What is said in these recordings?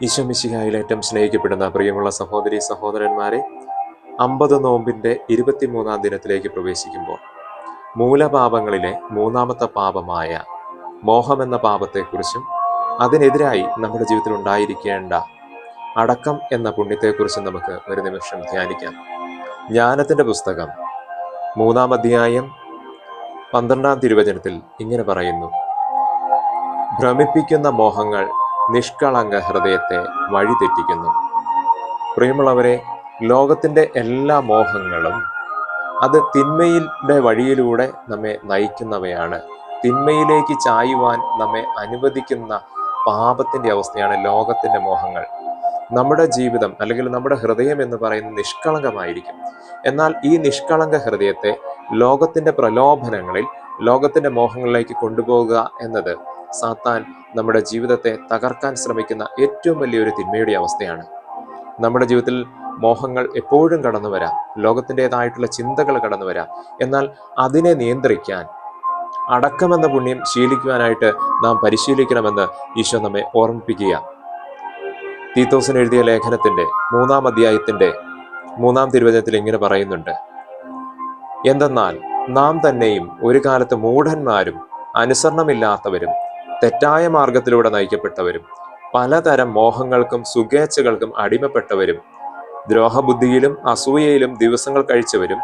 ഈശോ മിശിഹായിൽ ഏറ്റവും സ്നേഹിക്കപ്പെടുന്ന പ്രിയമുള്ള സഹോദരി സഹോദരന്മാരെ, 50 നോമ്പിന്റെ 23-ാം ദിനത്തിലേക്ക് പ്രവേശിക്കുമ്പോൾ മൂലപാപങ്ങളിലെ മൂന്നാമത്തെ പാപമായ മോഹമെന്ന പാപത്തെക്കുറിച്ചും അതിനെതിരായി നമ്മുടെ ജീവിതത്തിൽ ഉണ്ടായിരിക്കേണ്ട അടക്കം എന്ന പുണ്യത്തെക്കുറിച്ചും നമുക്ക് ഒരു നിമിഷം ധ്യാനിക്കാം. ജ്ഞാനത്തിന്റെ പുസ്തകം 3-ാം അധ്യായം 12-ാം തിരുവചനത്തിൽ ഇങ്ങനെ പറയുന്നു: ഭ്രമിപ്പിക്കുന്ന മോഹങ്ങൾ നിഷ്കളങ്ക ഹൃദയത്തെ വഴിതെറ്റിക്കുന്നു. പ്രിയമുള്ളവരെ, ലോകത്തിന്റെ എല്ലാ മോഹങ്ങളും അത് തിന്മയുടെ വഴിയിലൂടെ നമ്മെ നയിക്കുന്നവയാണ്. തിന്മയിലേക്ക് ചായുവാൻ നമ്മെ അനുവദിക്കുന്ന പാപത്തിന്റെ അവസ്ഥയാണ് ലോകത്തിന്റെ മോഹങ്ങൾ. നമ്മുടെ ജീവിതം അല്ലെങ്കിൽ നമ്മുടെ ഹൃദയം എന്ന് പറയുന്നത് നിഷ്കളങ്കമായിരിക്കും. എന്നാൽ ഈ നിഷ്കളങ്ക ഹൃദയത്തെ ലോകത്തിന്റെ പ്രലോഭനങ്ങളിൽ, ലോകത്തിന്റെ മോഹങ്ങളിലേക്ക് കൊണ്ടുപോകുക എന്നത് സാത്താൻ നമ്മുടെ ജീവിതത്തെ തകർക്കാൻ ശ്രമിക്കുന്ന ഏറ്റവും വലിയൊരു തിന്മയുടെ അവസ്ഥയാണ്. നമ്മുടെ ജീവിതത്തിൽ മോഹങ്ങൾ എപ്പോഴും കടന്നു വരാം, ലോകത്തിൻ്റെതായിട്ടുള്ള ചിന്തകൾ കടന്നു വരാം. എന്നാൽ അതിനെ നിയന്ത്രിക്കാൻ അടക്കമെന്ന പുണ്യം ശീലിക്കുവാനായിട്ട് നാം പരിശീലിക്കണമെന്ന് ഈശോ നമ്മെ ഓർമ്മിപ്പിക്കുക. തീത്തോസിന് എഴുതിയ ലേഖനത്തിന്റെ 3-ാം അധ്യായത്തിന്റെ 3-ാം തിരുവചനത്തിൽ ഇങ്ങനെ പറയുന്നുണ്ട്: എന്തെന്നാൽ നാം തന്നെയും ഒരു കാലത്ത് മൂഢന്മാരും അനുസരണമില്ലാത്തവരും തെറ്റായ മാർഗത്തിലൂടെ നയിക്കപ്പെട്ടവരും പലതരം മോഹങ്ങൾക്കും സുഖേച്ഛകൾക്കും അടിമപ്പെട്ടവരും ദ്രോഹബുദ്ധിയിലും അസൂയയിലും ദിവസങ്ങൾ കഴിച്ചവരും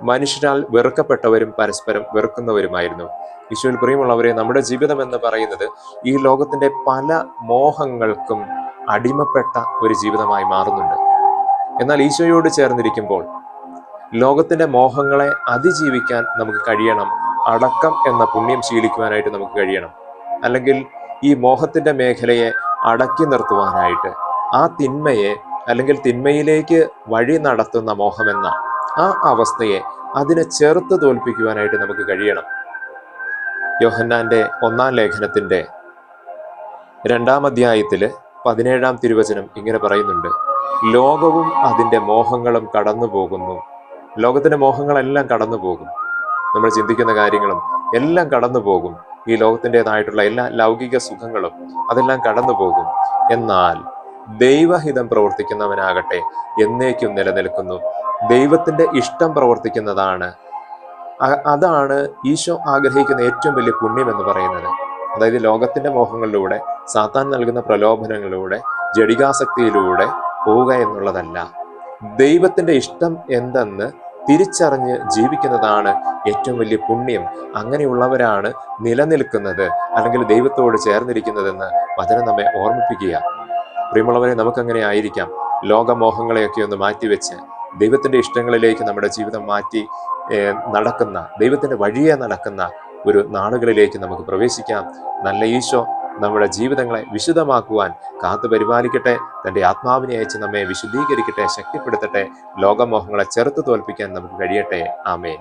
മനുഷ്യരാൽ വെറുക്കപ്പെട്ടവരും പരസ്പരം വെറുക്കുന്നവരുമായിരുന്നു. ഈശോയിൽ പ്രിയമുള്ളവരെ, നമ്മുടെ ജീവിതം എന്ന് പറയുന്നത് ഈ ലോകത്തിന്റെ പല മോഹങ്ങൾക്കും അടിമപ്പെട്ട ഒരു ജീവിതമായി മാറുന്നുണ്ട്. എന്നാൽ ഈശോയോട് ചേർന്നിരിക്കുമ്പോൾ ലോകത്തിന്റെ മോഹങ്ങളെ അതിജീവിക്കാൻ നമുക്ക് കഴിയണം. അടക്കം എന്ന പുണ്യം ശീലിക്കുവാനായിട്ട് നമുക്ക് കഴിയണം. അല്ലെങ്കിൽ ഈ മോഹത്തിന്റെ മേഖലയെ അടക്കി നിർത്തുവാനായിട്ട്, ആ തിന്മയെ അല്ലെങ്കിൽ തിന്മയിലേക്ക് വഴി നടത്തുന്ന മോഹമെന്ന ആ അവസ്ഥയെ അതിനെ ചെറുത്ത് തോൽപ്പിക്കുവാനായിട്ട് നമുക്ക് കഴിയണം. യോഹന്നാന്റെ 1-ാം ലേഖനത്തിന്റെ 2-ാം അധ്യായത്തില് 17-ാം തിരുവചനം ഇങ്ങനെ പറയുന്നുണ്ട്: ലോകവും അതിന്റെ മോഹങ്ങളും കടന്നു പോകുന്നു. ലോകത്തിന്റെ മോഹങ്ങളെല്ലാം കടന്നു പോകും. നമ്മൾ ചിന്തിക്കുന്ന കാര്യങ്ങളും എല്ലാം കടന്നു പോകും. ഈ ലോകത്തിൻ്റെതായിട്ടുള്ള എല്ലാ ലൗകിക സുഖങ്ങളും അതെല്ലാം കടന്നു പോകും. എന്നാൽ ദൈവഹിതം പ്രവർത്തിക്കുന്നവനാകട്ടെ എന്നേക്കും നിലനിൽക്കുന്നു. ദൈവത്തിന്റെ ഇഷ്ടം പ്രവർത്തിക്കുന്നതാണ്. അതാണ് ഈശോ ആഗ്രഹിക്കുന്ന ഏറ്റവും വലിയ പുണ്യം എന്ന് പറയുന്നത്. അതായത് ലോകത്തിന്റെ മോഹങ്ങളിലൂടെ, സാത്താൻ നൽകുന്ന പ്രലോഭനങ്ങളിലൂടെ, ജഡികാസക്തിയിലൂടെ പോവുക എന്നുള്ളതല്ല. ദൈവത്തിന്റെ ഇഷ്ടം എന്തെന്ന് തിരിച്ചറിഞ്ഞ് ജീവിക്കുന്നതാണ് ഏറ്റവും വലിയ പുണ്യം. അങ്ങനെയുള്ളവരാണ് നിലനിൽക്കുന്നത്, അല്ലെങ്കിൽ ദൈവത്തോട് ചേർന്നിരിക്കുന്നതെന്ന് വചനം നമ്മെ ഓർമ്മിപ്പിക്കുക. പ്രിയമുള്ളവരെ, നമുക്കങ്ങനെ ആയിരിക്കാം. ലോകമോഹങ്ങളെയൊക്കെ ഒന്ന് മാറ്റിവെച്ച് ദൈവത്തിന്റെ ഇഷ്ടങ്ങളിലേക്ക് നമ്മുടെ ജീവിതം മാറ്റി നടക്കുന്ന, ദൈവത്തിന്റെ വഴിയെ നടക്കുന്ന ഒരു നാളുകളിലേക്ക് നമുക്ക് പ്രവേശിക്കാം. നല്ല ഈശോ നമ്മുടെ ജീവിതങ്ങളെ വിശുദ്ധമാക്കുവാൻ കാത്തു പരിപാലിക്കട്ടെ. തൻ്റെ ആത്മാവിനെ അയച്ച് നമ്മെ വിശുദ്ധീകരിക്കട്ടെ, ശക്തിപ്പെടുത്തട്ടെ. ലോകമോഹങ്ങളെ ചെറുത്ത് തോൽപ്പിക്കാൻ നമുക്ക് കഴിയട്ടെ. ആമേൻ.